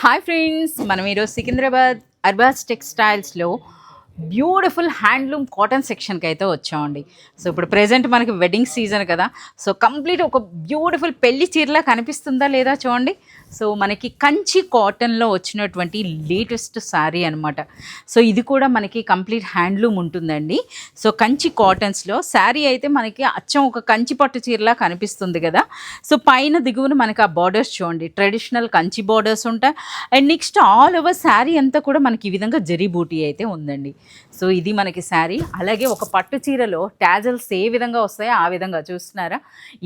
Hi friends, మనం ఈరోజు సికింద్రాబాద్ అర్బాజ్ టెక్స్టైల్స్లో బ్యూటిఫుల్ హ్యాండ్లూమ్ కాటన్ సెక్షన్కి అయితే వచ్చామండి. సో ఇప్పుడు ప్రెజెంట్ మనకి వెడ్డింగ్ సీజన్ కదా, సో కంప్లీట్ ఒక బ్యూటిఫుల్ పెళ్లి చీరలా కనిపిస్తుందా లేదా చూడండి. సో మనకి కంచి కాటన్లో వచ్చినటువంటి లేటెస్ట్ శారీ అనమాట. సో ఇది కూడా మనకి కంప్లీట్ హ్యాండ్లూమ్ ఉంటుందండి. సో కంచి కాటన్స్లో శారీ అయితే మనకి అచ్చం ఒక కంచి పట్టు చీరలా కనిపిస్తుంది కదా. సో పైన దిగువన మనకి ఆ బార్డర్స్ చూడండి, ట్రెడిషనల్ కంచి బార్డర్స్ ఉంటాయి. And next all over sari అంతా కూడా మనకి ఈ విధంగా జరీ బూటీ అయితే ఉందండి. సో ఇది మనకి శారీ. అలాగే ఒక పట్టు చీరలో ట్యాజల్స్ ఏ విధంగా వస్తాయో ఆ విధంగా చూస్తున్నారా,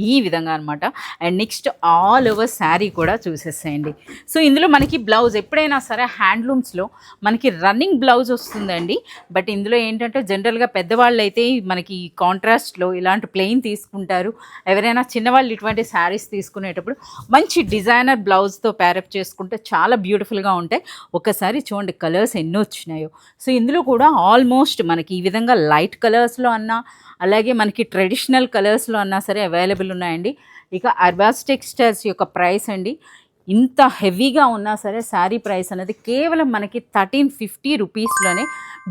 ఈ విధంగా అనమాట. And next all over sari కూడా చూసేసేయండి. సో ఇందులో మనకి బ్లౌజ్ ఎప్పుడైనా సరే హ్యాండ్లూమ్స్లో మనకి రన్నింగ్ బ్లౌజ్ వస్తుందండి. బట్ ఇందులో ఏంటంటే జనరల్గా పెద్దవాళ్ళు అయితే మనకి కాంట్రాస్ట్లో ఇలాంటి ప్లెయిన్ తీసుకుంటారు. ఎవరైనా చిన్నవాళ్ళు ఇటువంటి శారీస్ తీసుకునేటప్పుడు మంచి డిజైనర్ బ్లౌజ్తో ప్యారప్ చేసుకుంటే చాలా బ్యూటిఫుల్గా ఉంటాయి. ఒకసారి చూడండి కలర్స్ ఎన్నో వచ్చినాయో. సో ఇందులో కూడా ఆల్మోస్ట్ మనకి ఈ విధంగా లైట్ కలర్స్లో అన్నా, అలాగే మనకి ట్రెడిషనల్ కలర్స్లో అన్నా సరే అవైలబుల్ ఉన్నాయండి. ఇక అర్బాజ్ టెక్స్టైల్స్ యొక్క ప్రైస్ అండి, ఇంత హెవీగా ఉన్నా సరే శారీ ప్రైస్ అనేది కేవలం మనకి 1350 రూపీస్లోనే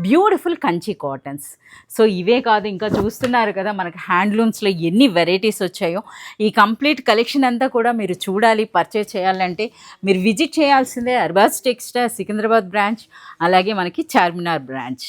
బ్యూటిఫుల్ కంచి కాటన్స్. సో ఇవే కాదు, ఇంకా చూస్తున్నారు కదా మనకి హ్యాండ్లూమ్స్లో ఎన్ని వెరైటీస్ వచ్చాయో. ఈ కంప్లీట్ కలెక్షన్ అంతా కూడా మీరు చూడాలి, పర్చేజ్ చేయాలంటే మీరు విజిట్ చేయాల్సిందే అర్బాజ్ టెక్స్టైల్స్ సికింద్రాబాద్ బ్రాంచ్, అలాగే మనకి చార్మినార్ బ్రాంచ్.